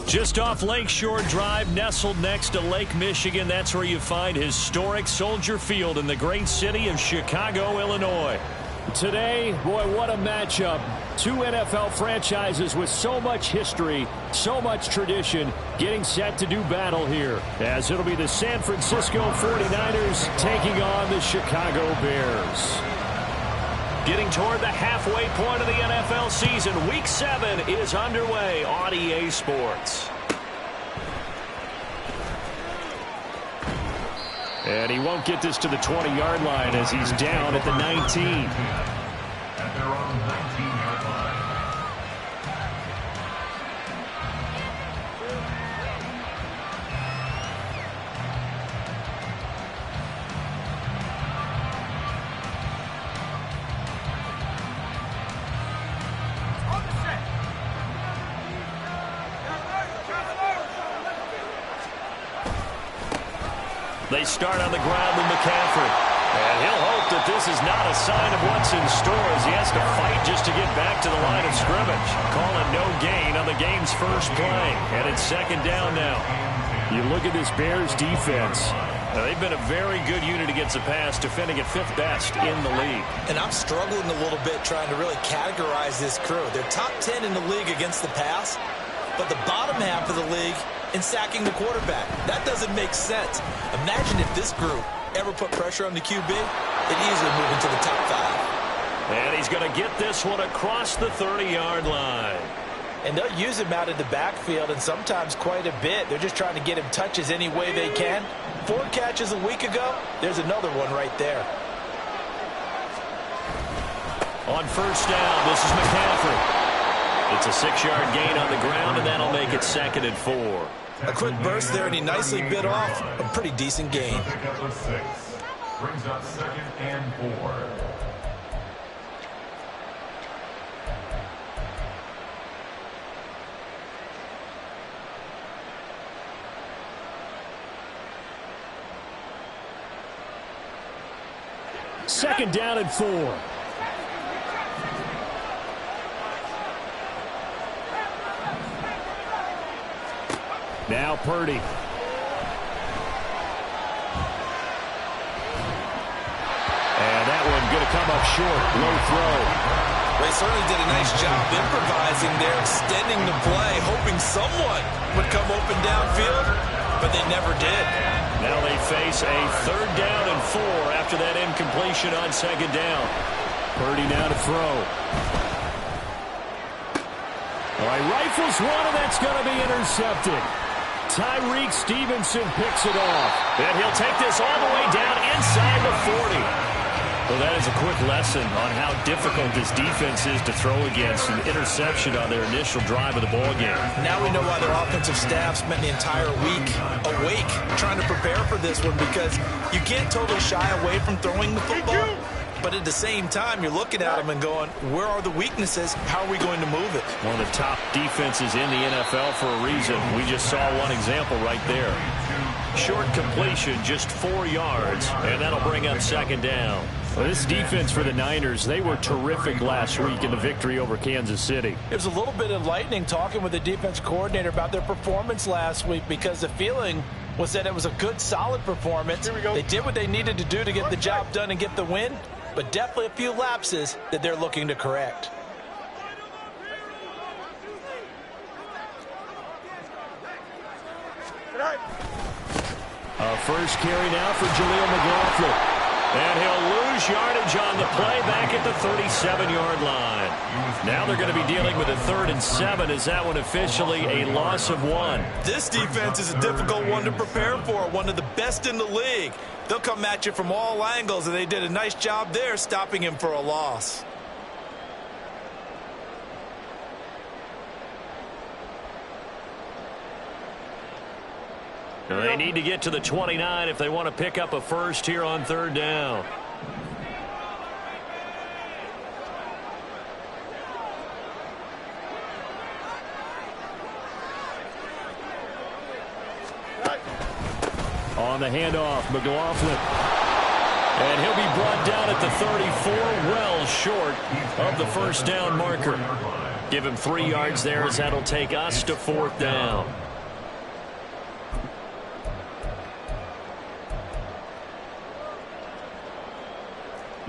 Just off Lakeshore Drive, nestled next to Lake Michigan, that's where you find historic Soldier Field in the great city of Chicago, Illinois. Today, boy, what a matchup. Two NFL franchises with so much history, so much tradition, getting set to do battle here, as it'll be the San Francisco 49ers taking on the Chicago Bears. Getting toward the halfway point of the NFL season, Week 7 is underway on EA Sports. And he won't get this to the 20-yard line as he's down at the 19. And they're on the 19-yard line. They start on the ground with McCaffrey. And he'll hope that this is not a sign of what's in store as he has to fight just to get back to the line of scrimmage. Call it no gain on the game's first play. And it's second down now. You look at this Bears defense. Now, they've been a very good unit against the pass, defending at 5th best in the league. And I'm struggling a little bit trying to really categorize this crew. They're top 10 in the league against the pass, but the bottom half of the league in sacking the quarterback. That doesn't make sense. Imagine if this group ever put pressure on the QB, they'd easily move into the top 5. And he's going to get this one across the 30-yard line. And they'll use him out in the backfield, and sometimes quite a bit. They're just trying to get him touches any way they can. 4 catches a week ago, there's another one right there. On first down, this is McCaffrey. It's a 6-yard gain on the ground, and that'll make it 2nd and 4. A quick burst there, and he nicely bit off a pretty decent gain. Number 6 brings up 2nd and 4. Second down and 4. Now Purdy. And that one going to come up short. Low throw. They certainly did a nice job improvising there, extending the play, hoping someone would come open downfield, but they never did. Now they face a 3rd down and 4 after that incompletion on 2nd down. Purdy now to throw. All right, rifles one, and that's going to be intercepted. Tyreek Stevenson picks it off. And he'll take this all the way down inside the 40. Well, that is a quick lesson on how difficult this defense is to throw against. An interception on their initial drive of the ballgame. Now we know why their offensive staff spent the entire week awake trying to prepare for this one, because you can't totally shy away from throwing the football. But at the same time, you're looking at them and going, where are the weaknesses? How are we going to move it? One of the top defenses in the NFL for a reason. We just saw one example right there. Short completion, just 4 yards, and that'll bring up 2nd down. Well, this defense for the Niners, they were terrific last week in the victory over Kansas City. It was a little bit enlightening talking with the defense coordinator about their performance last week, because the feeling was that it was a good, solid performance. They did what they needed to do to get the job done and get the win, but definitely a few lapses that they're looking to correct. A first carry now for Jaleel McLaughlin. And he'll lose yardage on the play back at the 37-yard line. Now they're going to be dealing with a 3rd and 7. Is that one officially a loss of 1? This defense is a difficult one to prepare for, one of the best in the league. They'll come at you from all angles, and they did a nice job there stopping him for a loss. They need to get to the 29 if they want to pick up a first here on 3rd down. On the handoff, McLaughlin. And he'll be brought down at the 34, well short of the first down marker. Give him 3 yards there as that'll take us to 4th down.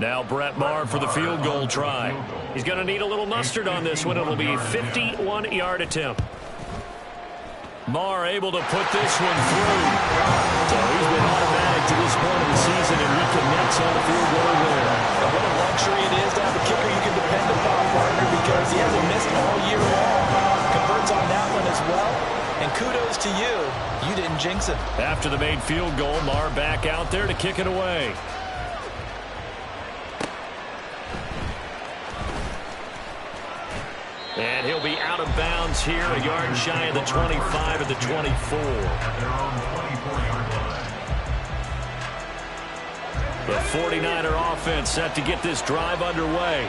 Now Brett Maher for the field goal try. He's going to need a little mustard on this one. It'll be a 51-yard attempt. Maher able to put this one through. So he's been automatic to this point of the season, and he connects on the field goal there. And what a luxury it is to have a kicker you can depend upon, partner, because he hasn't missed all year long. Converts on that one as well. And kudos to you. You didn't jinx it. After the made field goal, Maher back out there to kick it away. And he'll be out of bounds here, a yard shy of the 25 at the 24. The 49er offense set to get this drive underway.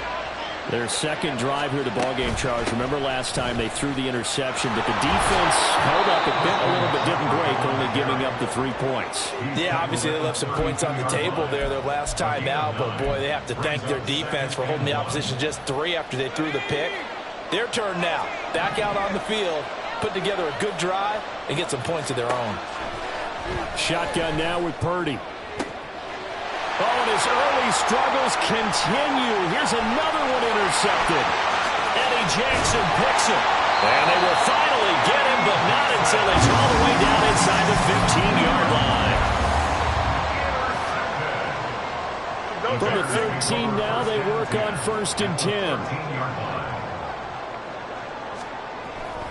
Their second drive here, the ballgame, Charles. Remember last time they threw the interception, but the defense held up a little bit, didn't break, only giving up the 3 points. Yeah, obviously they left some points on the table there their last time out, but boy, they have to thank their defense for holding the opposition just 3 after they threw the pick. Their turn now. Back out on the field, put together a good drive, and get some points of their own. Shotgun now with Purdy. Oh, and his early struggles continue. Here's another one intercepted. Eddie Jackson picks it. And they will finally get him, but not until it's all the way down inside the 15-yard line. From the 13 now, they work on 1st and 10.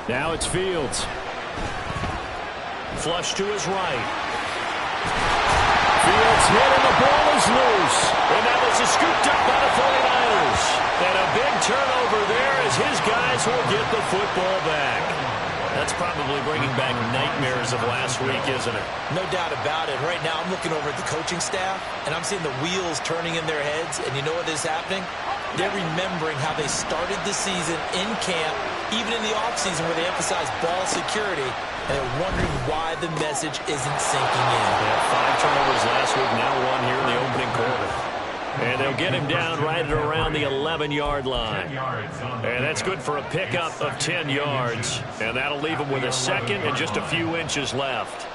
Now it's Fields. Flush to his right. Fields hit and the ball is loose. And that was scooped up by the 49ers. And a big turnover there as his guys will get the football back. That's probably bringing back nightmares of last week, isn't it? No doubt about it. Right now I'm looking over at the coaching staff, and I'm seeing the wheels turning in their heads. And you know what is happening? They're remembering how they started the season in camp, even in the offseason where they emphasized ball security, and they're wondering why the message isn't sinking in. They had 5 turnovers last week, now 1 here in the opening quarter. And they'll get him down right at around the 11-yard line. And that's good for a pickup of 10 yards. And that'll leave him with a second and just a few inches left.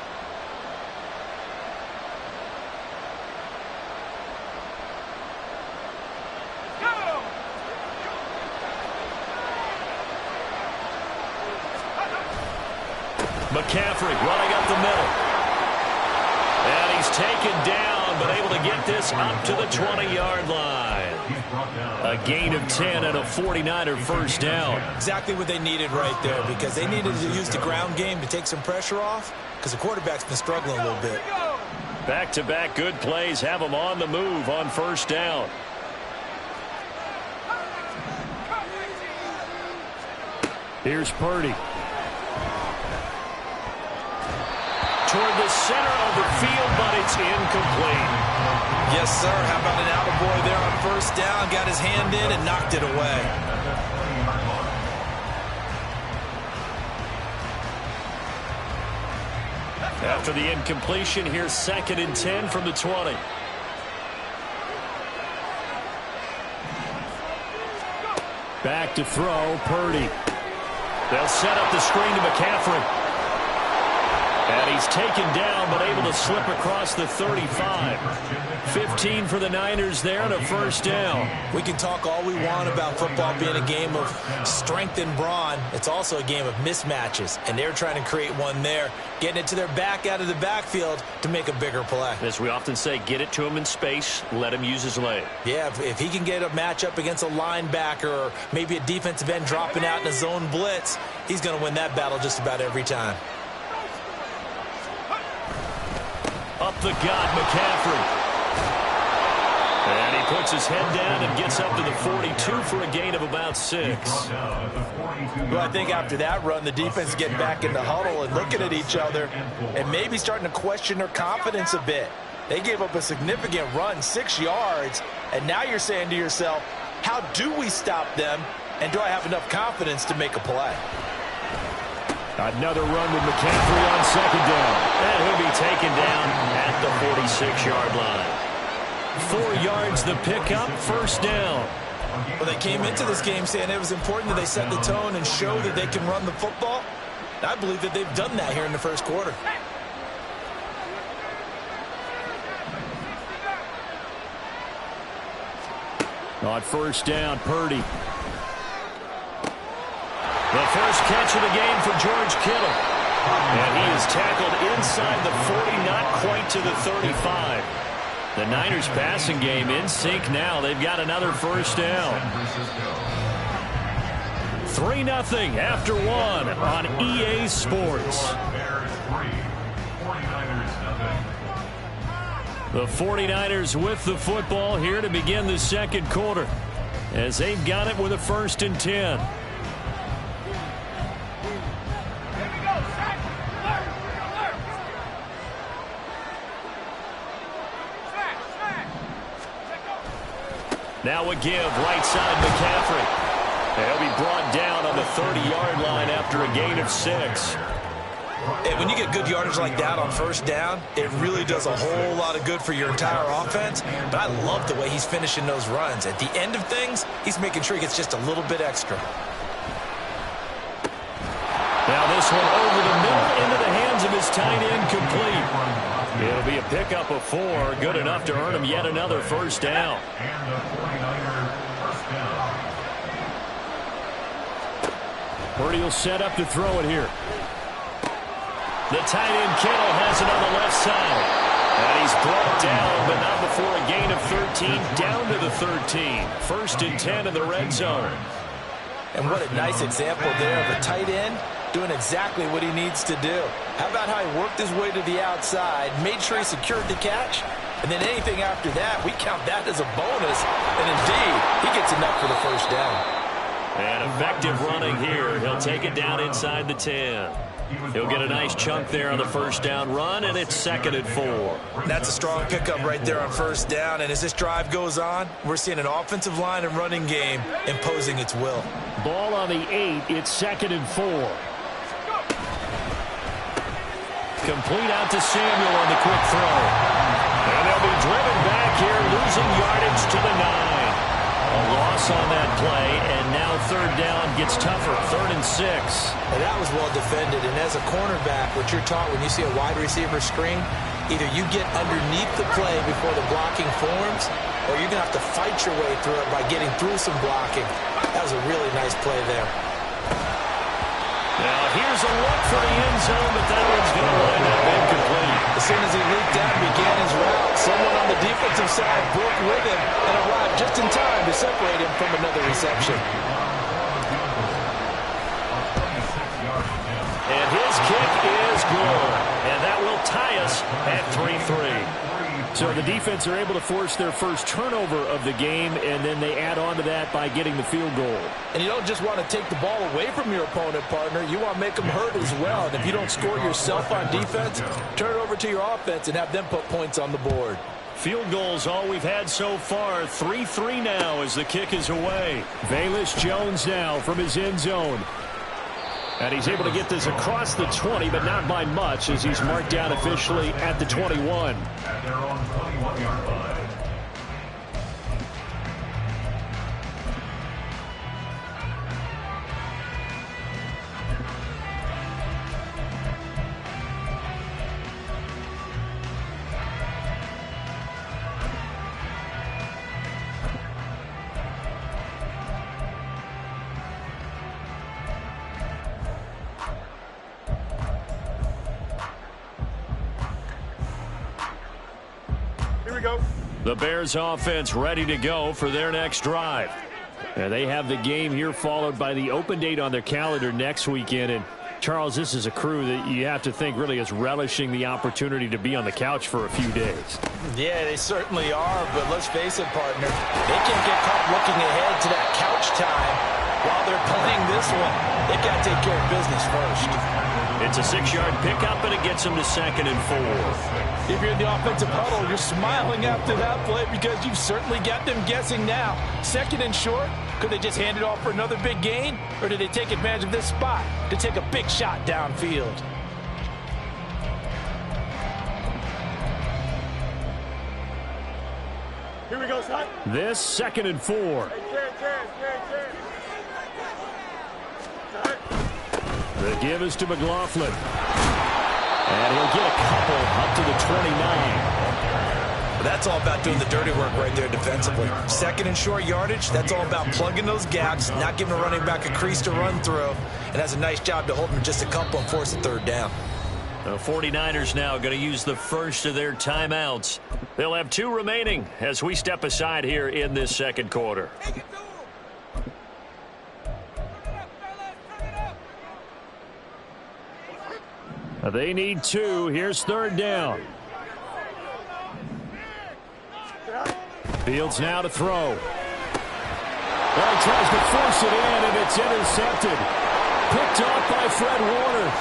McCaffrey running up the middle. And he's taken down, but able to get this up to the 20-yard line. A gain of 10 and a 49er first down. Exactly what they needed right there, because they needed to use the ground game to take some pressure off, because the quarterback's been struggling a little bit. Back-to-back good plays have them on the move on first down. Here's Purdy. Toward the center of the field, but it's incomplete. Yes, sir. How about an attaboy there on first down? Got his hand in and knocked it away. After the incompletion, here's 2nd and 10 from the 20. Back to throw, Purdy. They'll set up the screen to McCaffrey. And he's taken down, but able to slip across the 35. 15 for the Niners there and a first down. We can talk all we want about football being a game of strength and brawn. It's also a game of mismatches, and they're trying to create one there, getting it to their back out of the backfield to make a bigger play. As we often say, get it to him in space, let him use his leg. Yeah, if he can get a matchup against a linebacker or maybe a defensive end dropping out in a zone blitz, he's going to win that battle just about every time. Up the gut, McCaffrey. And he puts his head down and gets up to the 42 for a gain of about 6. Well, I think after that run, the defense is getting back in the huddle and looking at each other and maybe starting to question their confidence a bit. They gave up a significant run, 6 yards, and now you're saying to yourself, how do we stop them, and do I have enough confidence to make a play? Another run with McCaffrey on second down. And he'll be taken down at the 46-yard line. 4 yards the pickup, first down. Well, they came into this game saying it was important that they set the tone and show that they can run the football. I believe that they've done that here in the first quarter. On first down, Purdy. The first catch of the game for George Kittle. And he is tackled inside the 40, not quite to the 35. The Niners passing game in sync now. They've got another first down. 3-0 after 1 on EA Sports. The 49ers with the football here to begin the second quarter, as they've got it with a 1st and 10. Now a give, right side McCaffrey. He'll be brought down on the 30-yard line after a gain of 6. And when you get good yardage like that on first down, it really does a whole lot of good for your entire offense. But I love the way he's finishing those runs. At the end of things, he's making sure he gets just a little bit extra. Now this one over the middle into the hands of his tight end, complete. It'll be a pickup of 4, good enough to earn him yet another first down. And the 49er first down. Purdy will set up to throw it here. The tight end Kittle has it on the left side. And he's brought down, but not before a gain of 13, down to the 13. 1st and 10 in the red zone. And what a nice example there of a tight end doing exactly what he needs to do. How about how he worked his way to the outside, made sure he secured the catch, and then anything after that, we count that as a bonus. And indeed, he gets enough for the first down. And effective running here. He'll take it down inside the 10. He'll get a nice chunk there on the first down run, and it's 2nd and 4. That's a strong pickup right there on first down, and as this drive goes on, we're seeing an offensive line and running game imposing its will. Ball on the 8, it's 2nd and 4. Complete out to Samuel on the quick throw. And they'll be driven back here, losing yardage to the 9. A loss on that play, and now 3rd down gets tougher, 3rd and 6. And that was well defended, and as a cornerback, what you're taught when you see a wide receiver screen, either you get underneath the play before the blocking forms, or you're going to have to fight your way through it by getting through some blocking. That was a really nice play there. Now here's a look for the end zone, but that one's going to wind up incomplete. As soon as he leaped out and began his route, someone on the defensive side broke with him and arrived just in time to separate him from another reception. And his kick is good, and that will tie us at 3-3. So the defense are able to force their first turnover of the game, and then they add on to that by getting the field goal. And you don't just want to take the ball away from your opponent, partner. You want to make them hurt as well. And if you don't score yourself on defense, turn it over to your offense and have them put points on the board. Field goals all we've had so far. 3-3 now as the kick is away. Velus Jones now from his end zone. And he's able to get this across the 20, but not by much, as he's marked down officially at the 21. At their own 21-yard line. The Bears offense ready to go for their next drive. And they have the game here followed by the open date on their calendar next weekend. And Charles, this is a crew that you have to think really is relishing the opportunity to be on the couch for a few days. Yeah, they certainly are, but let's face it, partner. They can't get caught looking ahead to that couch time while they're playing this one. They've got to take care of business first. It's a 6-yard pickup, and it gets them to 2nd and 4. If you're in the offensive huddle, you're smiling after that play because you've certainly got them guessing now. 2nd and short. Could they just hand it off for another big gain? Or did they take advantage of this spot to take a big shot downfield? Here we go, son. This 2nd and 4. The give is to McLaughlin. And he'll get a couple up to the 29. That's all about doing the dirty work right there defensively. 2nd and short yardage, that's all about plugging those gaps, not giving a running back a crease to run through, and has a nice job to hold him just a couple and force a 3rd down. The 49ers now going to use the first of their timeouts. They'll have 2 remaining as we step aside here in this 2nd quarter. They need 2. Here's 3rd down. Fields now to throw. Well, he tries to force it in, and it's intercepted. Picked off by Fred Warner.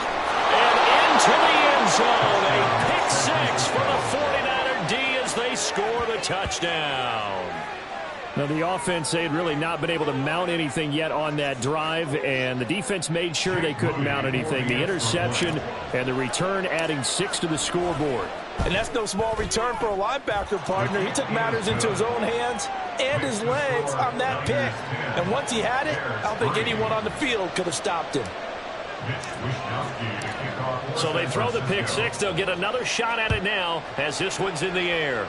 And into the end zone. A pick 6 for the 49er D as they score the touchdown. Now, the offense, they had really not been able to mount anything yet on that drive, and the defense made sure they couldn't mount anything. The interception and the return adding 6 to the scoreboard. And that's no small return for a linebacker, partner. He took matters into his own hands and his legs on that pick. And once he had it, I don't think anyone on the field could have stopped him. So they throw the pick 6. They'll get another shot at it now as this one's in the air.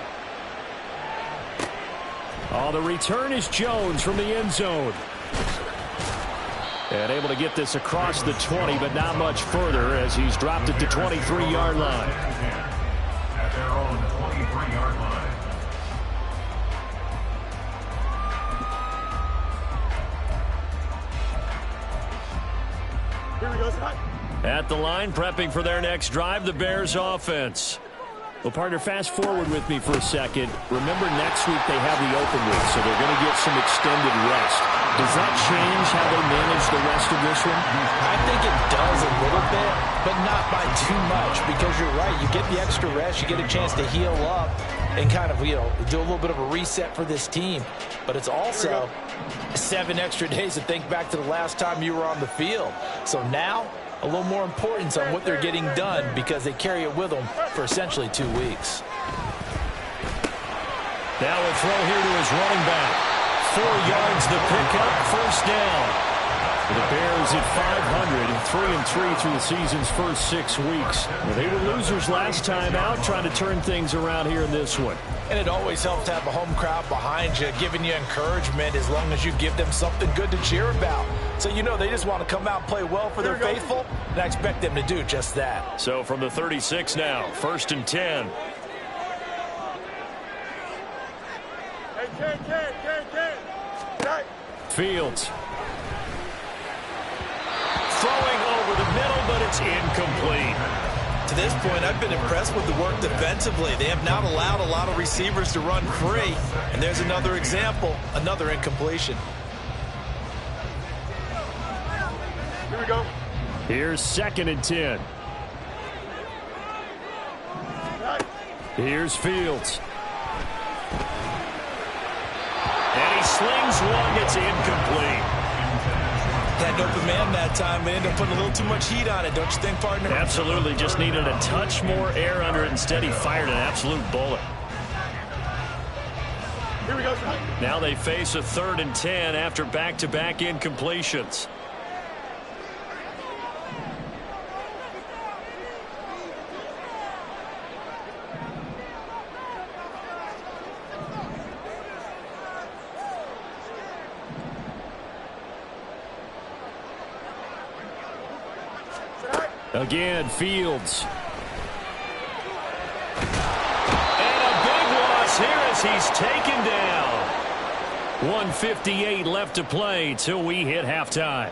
Oh, the return is Jones from the end zone. And able to get this across the 20, but not much further as he's dropped it to 23-yard line. At their own 23-yard line. Here we go, son. At the line, prepping for their next drive, the Bears offense. Well, partner, fast forward with me for a second. Remember, next week they have the open week, so they're going to get some extended rest. Does that change how they manage the rest of this one? I think it does a little bit, but not by too much, because you're right. You get the extra rest. You get a chance to heal up and kind of, do a little bit of a reset for this team. But it's also 7 extra days to think back to the last time you were on the field. So now, a little more importance on what they're getting done because they carry it with them for essentially 2 weeks. Now a throw here to his running back. 4 yards the pickup, first down. The Bears at 500 and 3-3 through the season's first 6 weeks. They were losers last time out, trying to turn things around here in this one. And it always helps to have a home crowd behind you, giving you encouragement as long as you give them something good to cheer about. So they just want to come out and play well for their faithful, and I expect them to do just that. So from the 36 now, 1st and 10. Fields. Throwing over the middle, but it's incomplete. To this point, I've been impressed with the work defensively. They have not allowed a lot of receivers to run free. And there's another example, another incompletion. Here we go. Here's 2nd and 10. Here's Fields. And he slings one. It's incomplete. Had an open man that time, but ended up putting a little too much heat on it, don't you think, partner? Absolutely. Just needed a touch more air under it. Instead, he fired an absolute bullet. Here we go, son. Now they face a 3rd and 10 after back-to-back incompletions. Again, Fields. And a big loss here as he's taken down. 1:58 left to play till we hit halftime.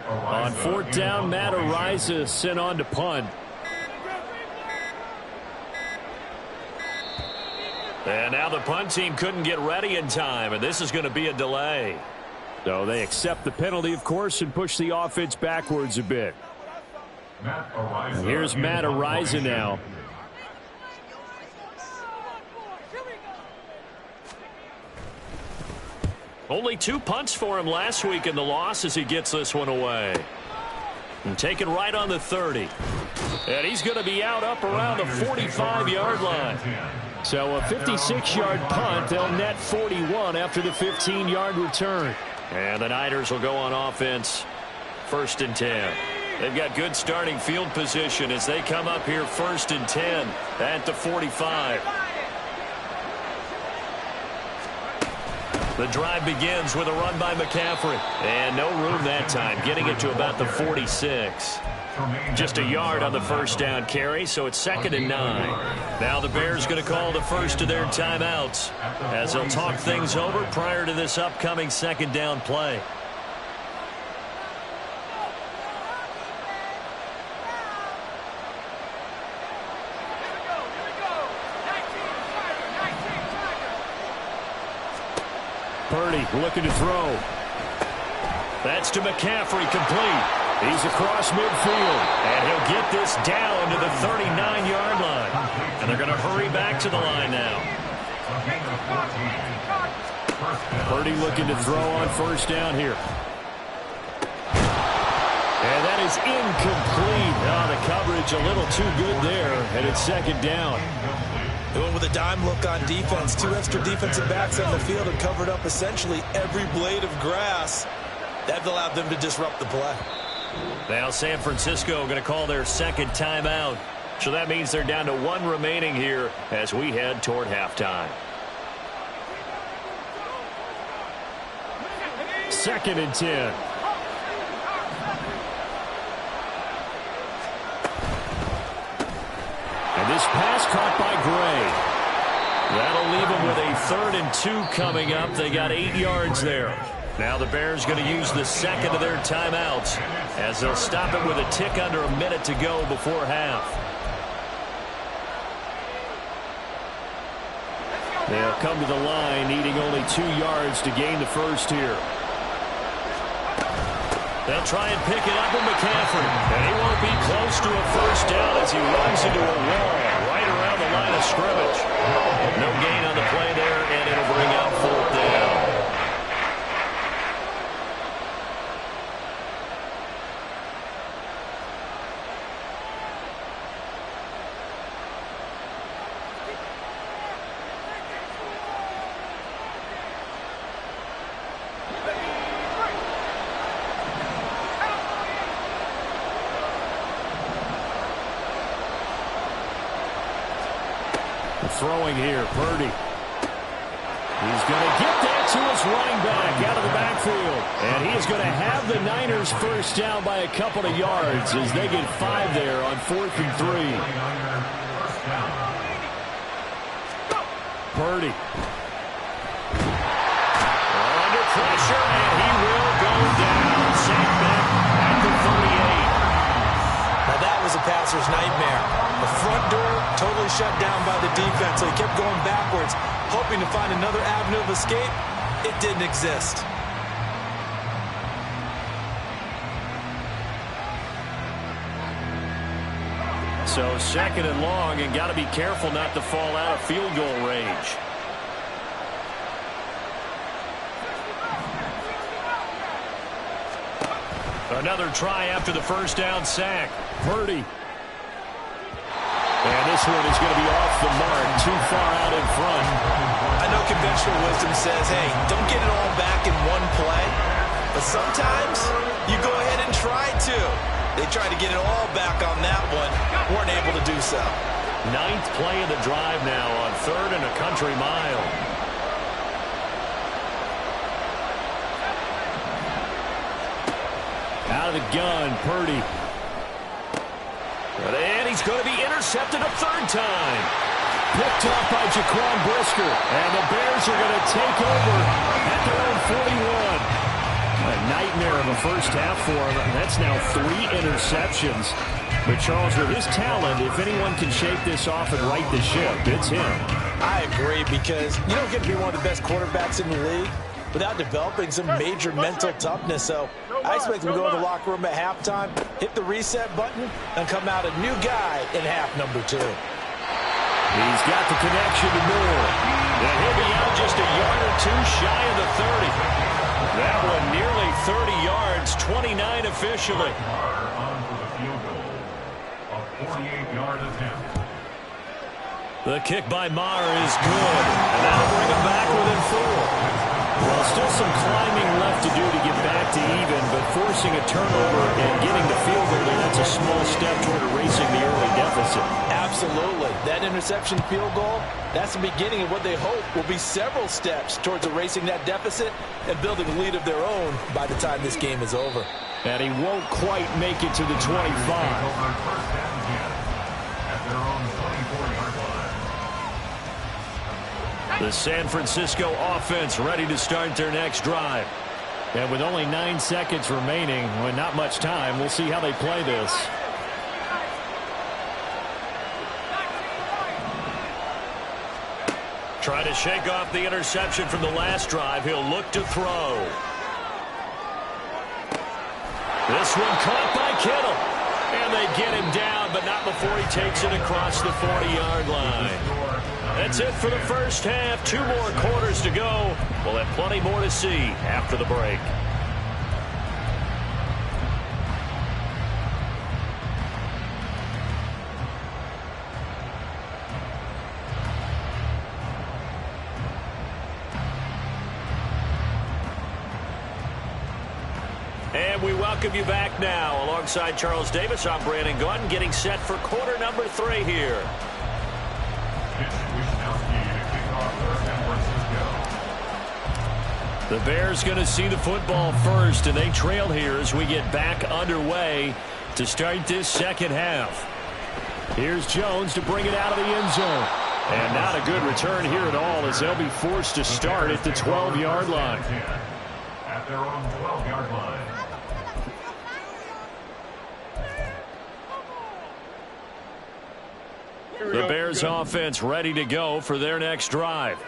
On fourth down, Matt Ariza sent on to punt. And now the punt team couldn't get ready in time, and this is going to be a delay. So they accept the penalty, of course, and push the offense backwards a bit. And here's Matt Ariza now. Only 2 punts for him last week in the loss as he gets this one away. And taken right on the 30. And he's going to be out up around the 45-yard line. So a 56-yard punt. They'll net 41 after the 15-yard return. And the Niners will go on offense. 1st and 10. They've got good starting field position as they come up here 1st and 10 at the 45. The drive begins with a run by McCaffrey. And no room that time, getting it to about the 46. Just a yard on the first down carry, so it's 2nd and 9. Now the Bears going to call the first of their timeouts as they'll talk things over prior to this upcoming 2nd down play. Purdy looking to throw. That's to McCaffrey, complete. He's across midfield, and he'll get this down to the 39-yard line. And they're going to hurry back to the line now. Purdy looking to throw on 1st down here. And that is incomplete. Oh, the coverage a little too good there, and it's 2nd down. Going with a dime look on defense. 2 extra defensive backs on the field and covered up essentially every blade of grass. That allowed them to disrupt the play. Now San Francisco going to call their 2nd timeout. So that means they're down to 1 remaining here as we head toward halftime. 2nd and 10. And this pass caught by Gray. That'll leave them with a 3rd and 2 coming up. They got 8 yards there. Now the Bears going to use the 2nd of their timeouts as they'll stop it with a tick under a minute to go before half. They'll come to the line needing only 2 yards to gain the first here. They'll try and pick it up with McCaffrey. And he won't be close to a first down as he runs into a wall right around the line of scrimmage. No gain on the play there, and it'll bring out 4th down. Throwing here, Purdy. He's going to get that to his running back out of the backfield. And he is going to have the Niners first down by a couple of yards as they get 5 there on 4th and 3. Purdy. Under pressure, and he will go down. Sacked back at the 38. Now that was a passer's nightmare. The front door totally shut down by the defense, so he kept going backwards, hoping to find another avenue of escape. It didn't exist. So 2nd and long, and got to be careful not to fall out of field goal range. Another try after the first down sack. Purdy. And this one is going to be off the mark, too far out in front. I know conventional wisdom says, hey, don't get it all back in one play. But sometimes you go ahead and try to. They tried to get it all back on that one. Weren't able to do so. 9th play of the drive now on 3rd and a country mile. Out of the gun, Purdy. And he's going to be intercepted a 3rd time. Picked off by Jaquan Brisker. And the Bears are going to take over at their own 41. A nightmare of a first half for him. That's now 3 interceptions. But Charles, with his talent, if anyone can shake this off and right the ship, it's him. I agree, because you don't get to be one of the best quarterbacks in the league without developing some major mental toughness. So I expect him to go in the locker room at halftime, hit the reset button, and come out a new guy in half number 2. He's got the connection to Moore. And he'll be out just a yard or 2 shy of the 30. That one nearly 30 yards, 29 officially. On for the field goal. A 48-yard attempt. The kick by Maher is good. And that'll bring him back within 4. Well, still some climbing left to do to get back to even, but forcing a turnover and getting the field goal there, that's a small step toward erasing the early deficit. Absolutely. That interception field goal, that's the beginning of what they hope will be several steps towards erasing that deficit and building a lead of their own by the time this game is over. And he won't quite make it to the 25. Over first down again at their own 24-yard line. The San Francisco offense ready to start their next drive. And with only 9 seconds remaining, well, not much time, we'll see how they play this. Try to shake off the interception from the last drive. He'll look to throw. This one caught by Kittle. And they get him down, but not before he takes it across the 40-yard line. That's it for the first half. 2 more quarters to go. We'll have plenty more to see after the break. And we welcome you back now. Alongside Charles Davis, I'm Brandon Gordon, getting set for quarter number 3 here. The Bears going to see the football first, and they trail here as we get back underway to start this second half. Here's Jones to bring it out of the end zone. And not a good return here at all, as they'll be forced to start at the 12-yard line. At their own 12-yard line. The Bears offense ready to go for their next drive.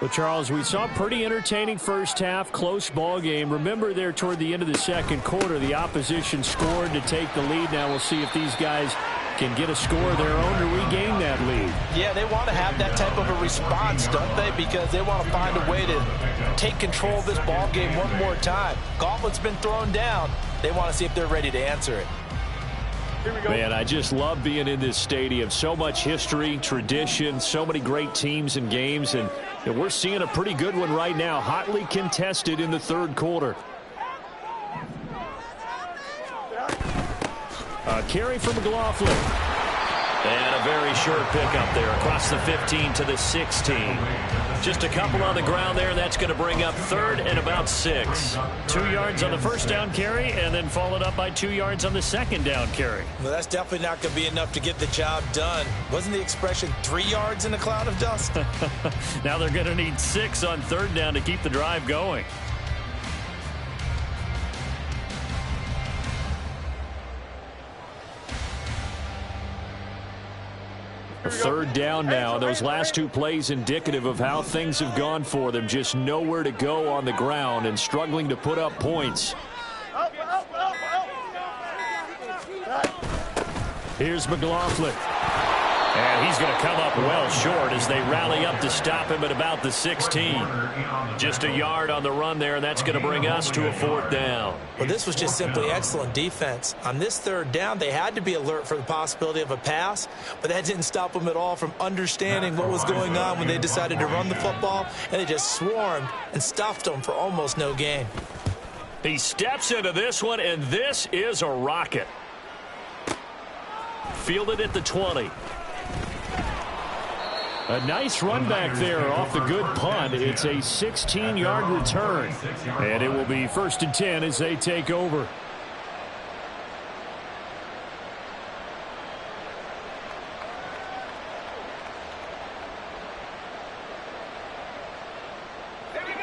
Well, Charles, we saw a pretty entertaining first half, close ball game. Remember there toward the end of the second quarter, the opposition scored to take the lead. Now we'll see if these guys can get a score of their own to regain that lead. Yeah, they want to have that type of a response, don't they? Because they want to find a way to take control of this ball game one more time. Gauntlet's been thrown down. They want to see if they're ready to answer it. Man, I just love being in this stadium. So much history, tradition, so many great teams and games, and we're seeing a pretty good one right now, hotly contested in the third quarter. A carry from McLaughlin. And a very short pickup there across the 15 to the 16. Just a couple on the ground there. That's going to bring up 3rd and about 6. 2 yards on the first down carry, and then followed up by 2 yards on the second down carry. Well, that's definitely not going to be enough to get the job done. Wasn't the expression 3 yards in a cloud of dust? Now they're going to need 6 on 3rd down to keep the drive going. Third down now. Those last 2 plays indicative of how things have gone for them. Just nowhere to go on the ground and struggling to put up points. Here's McLaughlin. And he's going to come up well short as they rally up to stop him at about the 16. Just a yard on the run there, and that's going to bring us to a 4th down. Well, this was just simply excellent defense. On this 3rd down, they had to be alert for the possibility of a pass, but that didn't stop them at all from understanding what was going on when they decided to run the football, and they just swarmed and stuffed them for almost no gain. He steps into this one, and this is a rocket. Fielded at the 20. A nice run back there off the good punt. It's a 16-yard return. And it will be 1st and 10 as they take over.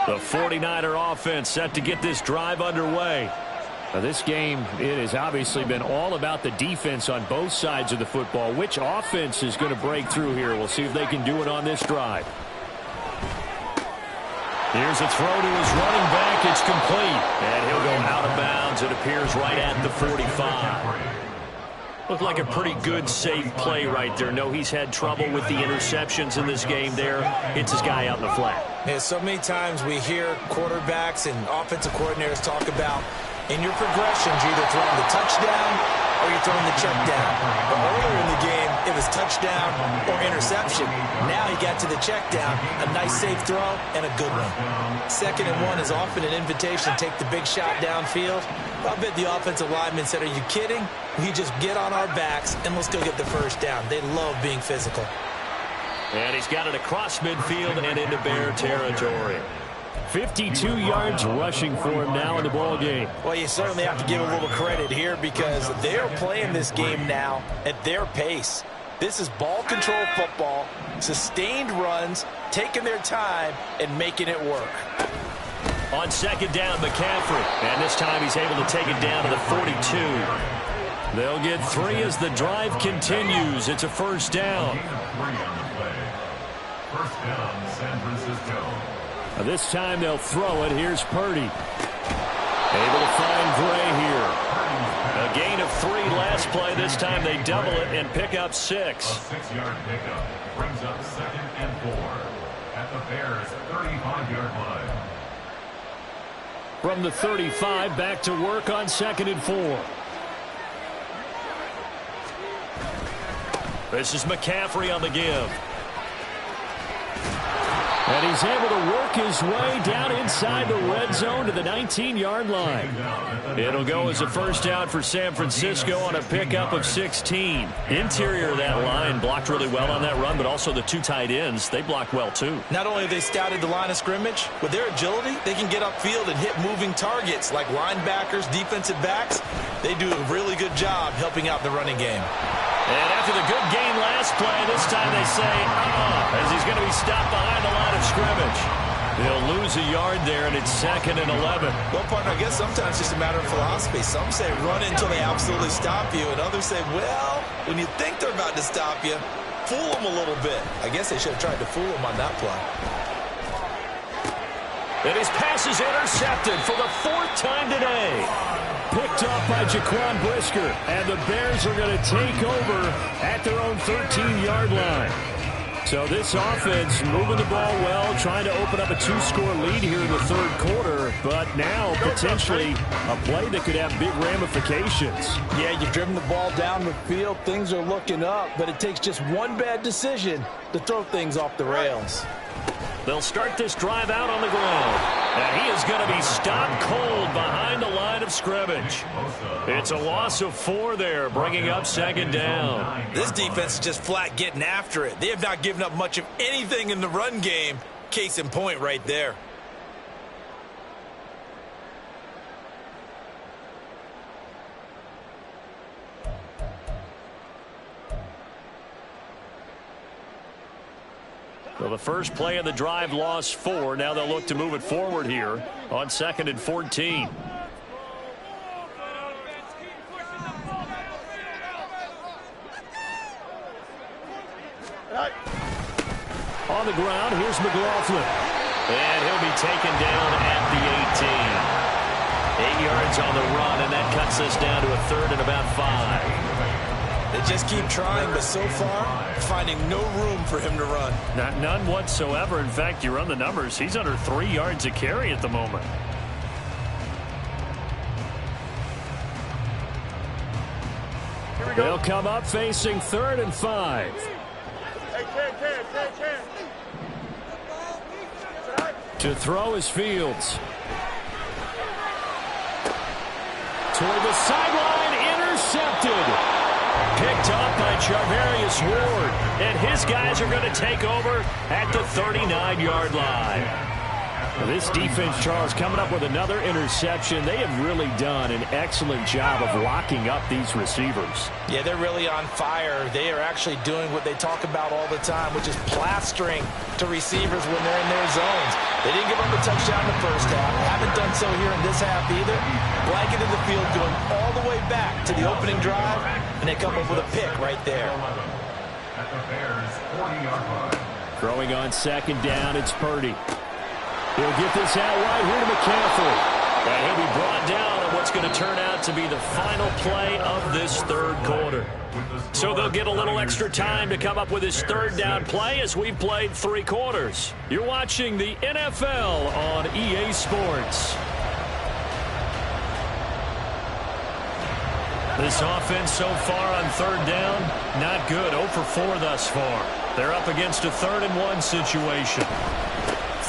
The 49er offense set to get this drive underway. Now this game, it has obviously been all about the defense on both sides of the football. Which offense is going to break through here? We'll see if they can do it on this drive. Here's a throw to his running back. It's complete. And he'll go out of bounds. It appears right at the 45. Looked like a pretty good, safe play right there. No, he's had trouble with the interceptions in this game there. Hits his guy out in the flat. Yeah, so many times we hear quarterbacks and offensive coordinators talk about in your progressions, you're either throwing the touchdown or you're throwing the check down. But earlier in the game, it was touchdown or interception. Now he got to the check down, a nice safe throw, and a good one. 2nd and 1 is often an invitation to take the big shot downfield. I bet the offensive lineman said, are you kidding? We just get on our backs and let's go get the 1st down. They love being physical. And he's got it across midfield and into Bear territory. 52 yards rushing for him now in the ball game. Well, you certainly have to give a little credit here because they're playing this game now at their pace. This is ball control football, sustained runs, taking their time, and making it work. On 2nd down, McCaffrey. And this time he's able to take it down to the 42. They'll get 3 as the drive continues. It's a 1st down. 1st down, San Francisco. This time they'll throw it. Here's Purdy. Able to find Gray here. A gain of 3 last play. This time they double it and pick up 6. A 6-yard pickup brings up 2nd and 4 at the Bears' 35-yard line. From the 35, back to work on 2nd and 4. This is McCaffrey on the give. And he's able to work his way down inside the red zone to the 19-yard line. It'll go as a 1st down for San Francisco on a pickup of 16. Interior of that line blocked really well on that run, but also the 2 tight ends, they blocked well too. Not only have they scouted the line of scrimmage, with their agility, they can get upfield and hit moving targets like linebackers, defensive backs. They do a really good job helping out the running game. And after the good gain last play, this time they say, as he's going to be stopped behind the line of scrimmage. They'll lose a yard there, and it's 2nd and 11. Well, partner, I guess sometimes it's just a matter of philosophy. Some say run until they absolutely stop you, and others say, well, when you think they're about to stop you, fool them a little bit. I guess they should have tried to fool them on that play. And his pass is intercepted for the 4th time today. Picked up by Jaquan Brisker, and the Bears are going to take over at their own 13-yard line. So this offense moving the ball well, trying to open up a 2-score lead here in the 3rd quarter, but now potentially a play that could have big ramifications. Yeah, you've driven the ball down the field. Things are looking up, but it takes just one bad decision to throw things off the rails. They'll start this drive out on the ground. And he is going to be stopped cold behind the line of scrimmage. It's a loss of 4 there, bringing up 2nd down. This defense is just flat getting after it. They have not given up much of anything in the run game. Case in point right there. Well, the first play of the drive lost 4. Now they'll look to move it forward here on 2nd and 14. On the ground, here's McLaughlin. And he'll be taken down at the 18. 8 yards on the run, and that cuts us down to a 3rd and about 5. They just keep trying, but so far, finding no room for him to run. None whatsoever. In fact, you run the numbers. He's under 3 yards a carry at the moment. They'll come up facing 3rd and 5. Hey, Ken. To throw is Fields. Toward the sideline, intercepted. Picked up by Charvarius Ward. And his guys are going to take over at the 39-yard line. This defense, Charles, coming up with another interception. They have really done an excellent job of locking up these receivers. Yeah, they're really on fire. They are actually doing what they talk about all the time, which is plastering to receivers when they're in their zones. They didn't give up a touchdown in the first half. Haven't done so here in this half either. Blanketed the field, going all the way back to the opening drive, and they come up with a pick right there. At the Bears' 40-yard line. Throwing on 2nd down, it's Purdy. He'll get this out right here to McCaffrey. And he'll be brought down on what's going to turn out to be the final play of this 3rd quarter. So they'll get a little extra time to come up with his 3rd down play as we've played 3 quarters. You're watching the NFL on EA Sports. This offense so far on 3rd down, not good. 0 for 4 thus far. They're up against a 3rd and 1 situation.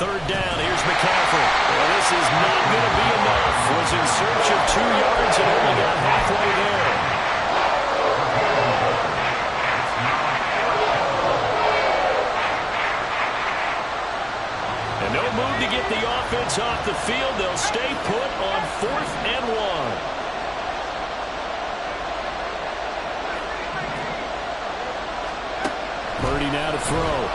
3rd down, here's McCaffrey. Well, this is not going to be enough. Was in search of 2 yards and only got halfway there. And no move to get the offense off the field. They'll stay put on 4th and 1. Purdy now to throw.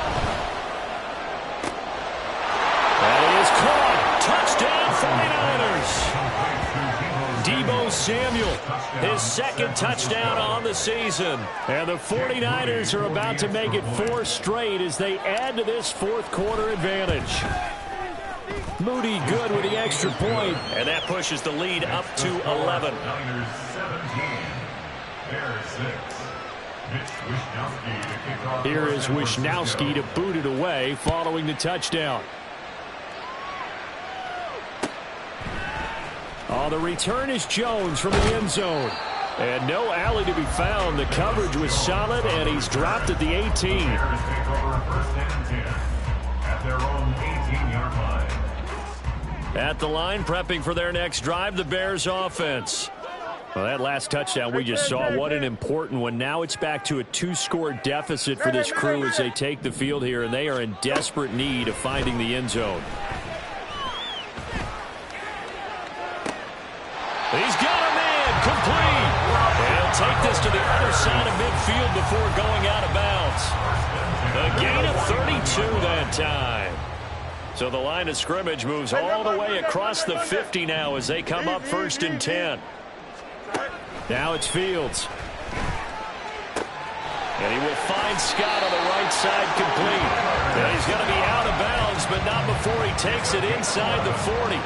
Deebo Samuel, his 2nd touchdown on the season. And the 49ers are about to make it 4 straight as they add to this 4th quarter advantage. Moody good with the extra point. And that pushes the lead up to 11. Niners 17, Bears 6. Here is Wishnowsky to boot it away following the touchdown. Oh, the return is Jones from the end zone. And no alley to be found. The coverage was solid, and he's dropped at the 18. Bears take over 1st and 10 at their own 18-yard line. At the line, prepping for their next drive, the Bears offense. Well, that last touchdown we just saw, what an important one. Now it's back to a 2-score deficit for this crew as they take the field here, and they are in desperate need of finding the end zone. He's got a man, complete. He'll take this to the other side of midfield before going out of bounds. A gain of 32 that time. So the line of scrimmage moves all the way across the 50 now as they come up 1st and 10. Now it's Fields. And he will find Scott on the right side complete. And he's going to be out of bounds, but not before he takes it inside the 40.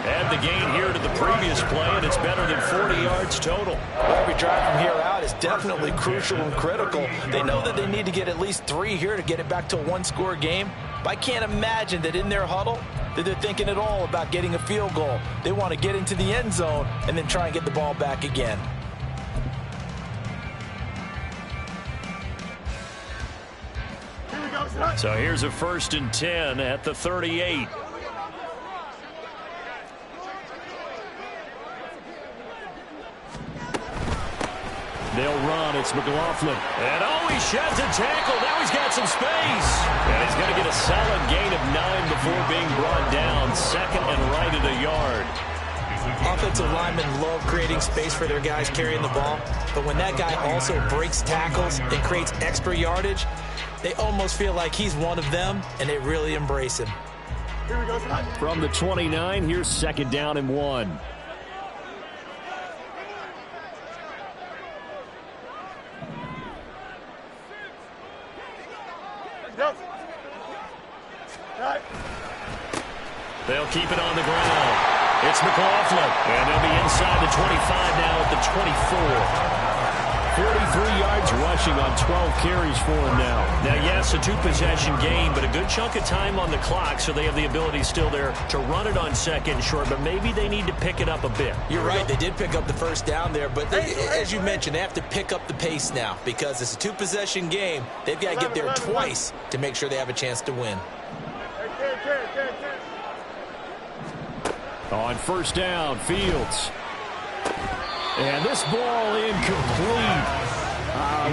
Add the gain here to the previous play, and it's better than 40 yards total. Every drive from here out is definitely crucial and critical. They know that they need to get at least 3 here to get it back to a 1-score game. But I can't imagine that in their huddle that they're thinking at all about getting a field goal. They want to get into the end zone and then try and get the ball back again. So here's a 1st and 10 at the 38. They'll run. It's McLaughlin. And he sheds a tackle. Now he's got some space. And he's going to get a solid gain of 9 before being brought down. 2nd and right at a yard. Offensive linemen love creating space for their guys carrying the ball. But when that guy also breaks tackles and creates extra yardage, they almost feel like he's one of them, and they really embrace him. Here we go. From the 29, here's 2nd down and 1. They'll keep it on the ground. It's McLaughlin. And they'll be inside the 25 now at the 24. 43 yards rushing on 12 carries for him now. Now, yes, a two-possession game, but a good chunk of time on the clock, so they have the ability still there to run it on second short, but maybe they need to pick it up a bit. You're right. They did pick up the first down there, but as you mentioned, they have to pick up the pace now because it's a two-possession game. They've got to get there twice to make sure they have a chance to win. On first down, Fields. And this ball incomplete.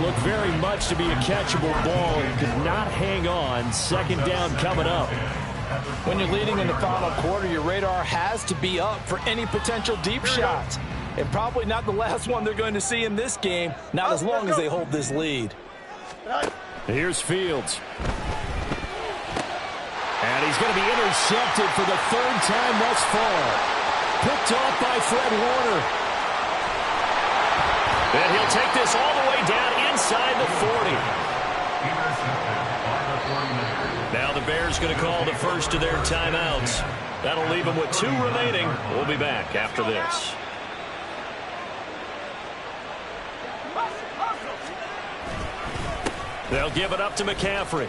Looked very much to be a catchable ball and could not hang on. Second down coming up. When you're leading in the final quarter, your radar has to be up for any potential deep shots. And probably not the last one they're going to see in this game, not as long as they hold this lead. Here's Fields. And he's going to be intercepted for the third time thus far. Picked off by Fred Warner. And he'll take this all the way down inside the 40. Now the Bears going to call the first of their timeouts. That'll leave them with 2 remaining. We'll be back after this. They'll give it up to McCaffrey.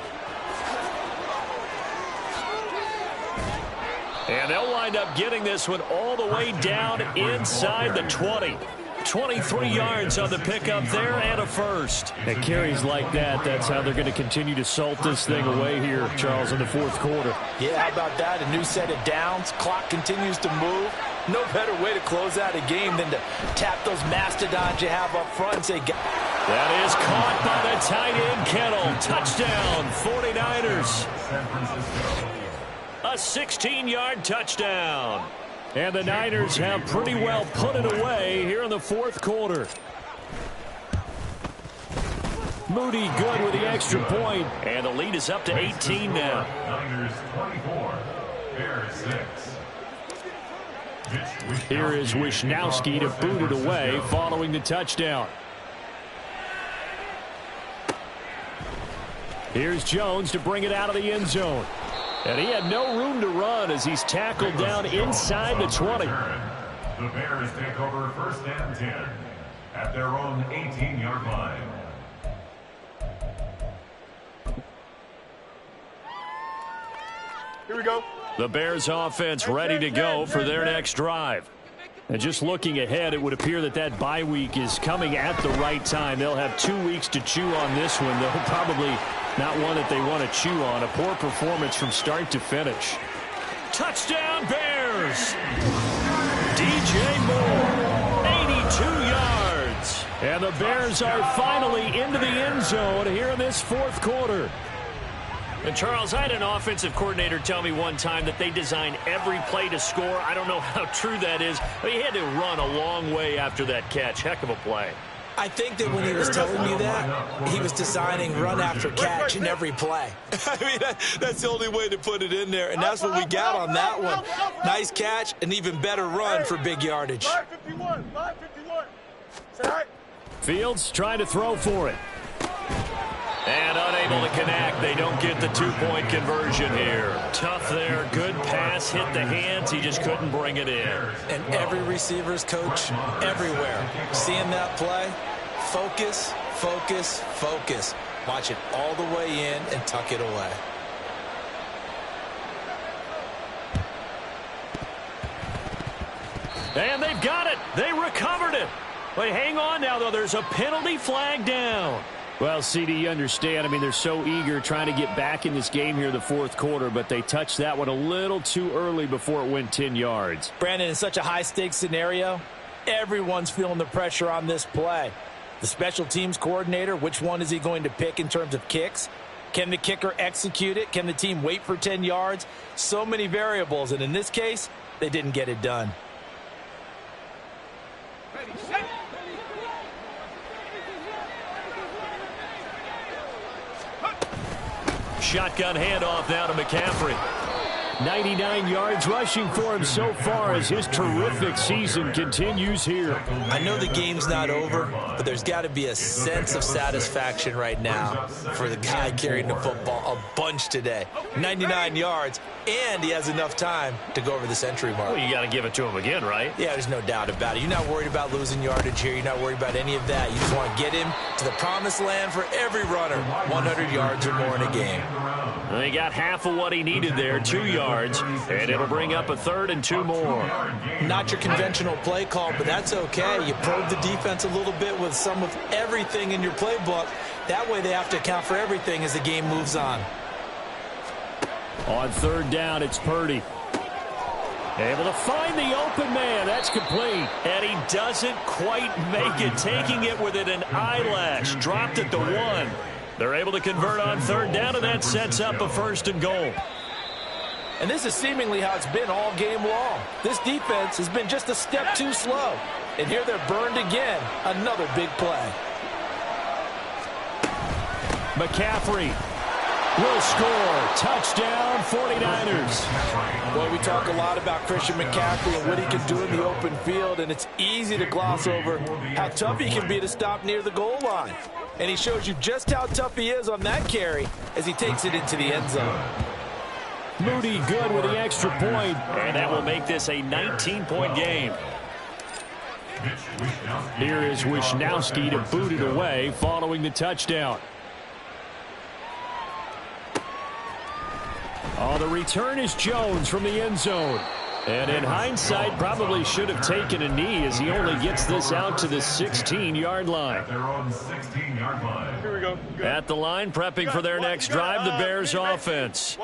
And they'll wind up getting this one all the way down inside the 20. 23 yards on the pickup there and a first. And carries like that, that's how they're going to continue to salt this thing away here, Charles, in the fourth quarter. Yeah, how about that? A new set of downs. Clock continues to move. No better way to close out a game than to tap those mastodons you have up front and say, that is caught by the tight end, Kettle. Touchdown, 49ers. A 16-yard touchdown. And the Niners have pretty well put it away here in the fourth quarter. Moody good with the extra point. And the lead is up to 18 now. Niners 24, Bears 6. Here is Wishnowski to boot it away following the touchdown. Here's Jones to bring it out of the end zone. And he had no room to run as he's tackled down inside the 20. The Bears take over first and 10 at their own 18-yard line. Here we go. The Bears offense ready to go for their next drive. And just looking ahead, it would appear that that bye week is coming at the right time. They'll have 2 weeks to chew on this one, though probably not one that they want to chew on. A poor performance from start to finish. Touchdown, Bears! DJ Moore, 82 yards. And the Bears are finally into the end zone here in this fourth quarter. And Charles, I had an offensive coordinator tell me one time that they design every play to score. I don't know how true that is, but he had to run a long way after that catch. Heck of a play. I think that when he was telling me that, he was designing run after catch in every play. I mean, that's the only way to put it in there, and that's what we got on that one. Nice catch, an even better run for big yardage. 551. Say hi. Fields trying to throw for it. And unable to connect. They don't get the 2-point conversion here. Tough there. Good pass. Hit the hands. He just couldn't bring it in. And every receiver's coach everywhere. Seeing that play, focus, focus, focus. Watch it all the way in and tuck it away. And they've got it. They recovered it. But hang on now, though. There's a penalty flag down. Well, CD, you understand. I mean, they're so eager trying to get back in this game here in the fourth quarter, but they touched that one a little too early before it went 10 yards. Brandon, in such a high-stakes scenario, everyone's feeling the pressure on this play. The special teams coordinator, which one is he going to pick in terms of kicks? Can the kicker execute it? Can the team wait for 10 yards? So many variables, and in this case, they didn't get it done. Shotgun handoff now to McCaffrey. 99 yards rushing for him so far as his terrific season continues here. I know the game's not over, but there's got to be a sense of satisfaction right now for the guy carrying the football a bunch today. 99 yards, and he has enough time to go over the century mark. Well, you got to give it to him again, right? Yeah, there's no doubt about it. You're not worried about losing yardage here. You're not worried about any of that. You just want to get him to the promised land for every runner, 100 yards or more in a game. Well, he got half of what he needed there, 2 yards, and it'll bring up a 3rd and 2 more. Not your conventional play call, but that's okay. You probe the defense a little bit with some of everything in your playbook. That way they have to account for everything as the game moves on. On 3rd down, it's Purdy. Able to find the open man. That's complete. And he doesn't quite make it, taking it within an eyelash. Dropped it to 1. They're able to convert on 3rd down, and that sets up a 1st and goal. And this is seemingly how it's been all game long. This defense has been just a step too slow. And here they're burned again. Another big play. McCaffrey will score. Touchdown, 49ers. Well, we talk a lot about Christian McCaffrey and what he can do in the open field, and it's easy to gloss over how tough he can be to stop near the goal line. And he shows you just how tough he is on that carry as he takes it into the end zone. Moody good with the extra point. And that will make this a 19-point game. Here is Wishnowski to boot it away following the touchdown. Oh, the return is Jones from the end zone. And in hindsight, probably should have taken a knee as he only gets this out to the 16-yard line. Here we go. At the line, prepping for their next drive, the Bears offense.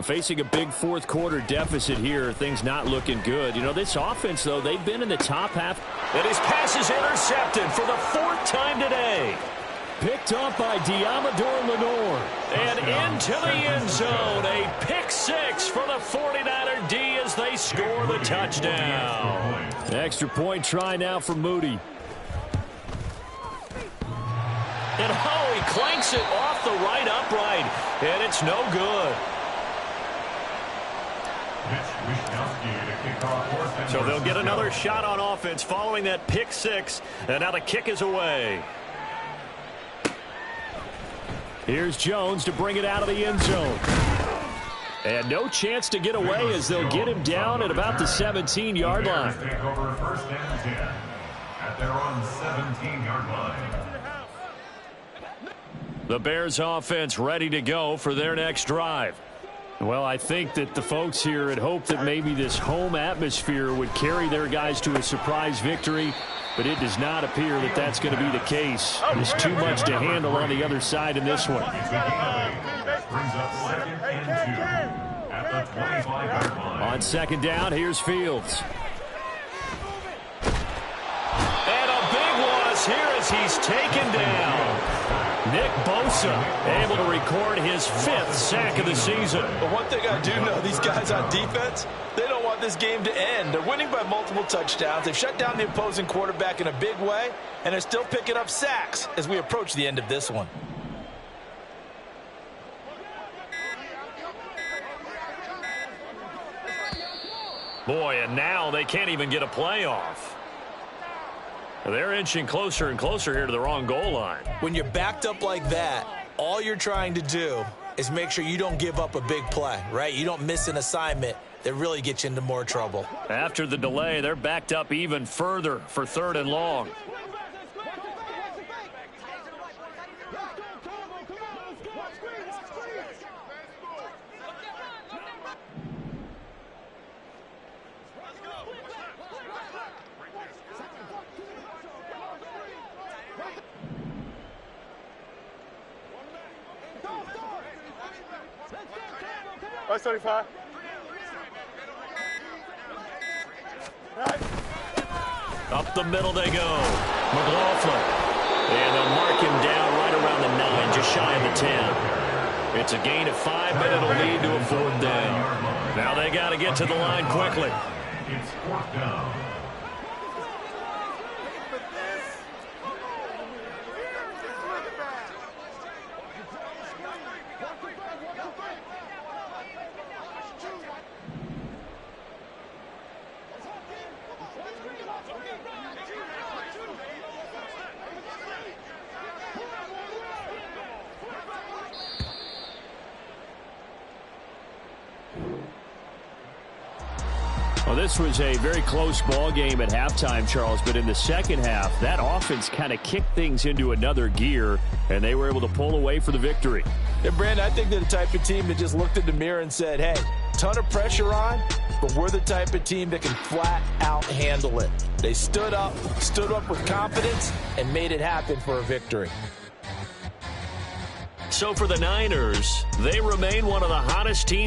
Facing a big fourth-quarter deficit here, things not looking good. You know, this offense, though, they've been in the top half. And his pass is intercepted for the 4th time today. Picked up by Diamador Lenore. And into the end zone, a pick 6 for the 49er D as they score the touchdown. Extra point try now for Moody. And oh, he clanks it off the right upright, and it's no good. So they'll get another shot on offense following that pick 6, and now the kick is away. Here's Jones to bring it out of the end zone. And no chance to get away as they'll get him down at about the 17-yard line. Take over 1st and 10 at their own 17-yard line. The Bears offense ready to go for their next drive. Well, I think that the folks here had hoped that maybe this home atmosphere would carry their guys to a surprise victory, but it does not appear that that's going to be the case. There's too much to handle on the other side in this one. Brings up 2nd and 2 at the 25-yard line. On 2nd down, here's Fields. And a big loss here as he's taken down. Nick Bosa able to record his 5th sack of the season. But one thing I do know, these guys on defense, they don't want this game to end. They're winning by multiple touchdowns. They've shut down the opposing quarterback in a big way, and they're still picking up sacks as we approach the end of this one. Boy, and now they can't even get a play off. They're inching closer and closer here to the wrong goal line. When you're backed up like that, all you're trying to do is make sure you don't give up a big play, right? You don't miss an assignment that really gets you into more trouble. After the delay, they're backed up even further for 3rd and long. Right 35. Up the middle they go. McLaughlin. And they'll mark him down right around the 9, just shy of the 10. It's a gain of 5, but it'll lead to a 4th down. Now they got to get to the line quickly. It's 4th down. Well, this was a very close ball game at halftime, Charles, but in the second half, that offense kind of kicked things into another gear, and they were able to pull away for the victory. Yeah, Brandon, I think they're the type of team that just looked in the mirror and said, hey, ton of pressure on, but we're the type of team that can flat out handle it. They stood up with confidence, and made it happen for a victory. So for the Niners, they remain one of the hottest teams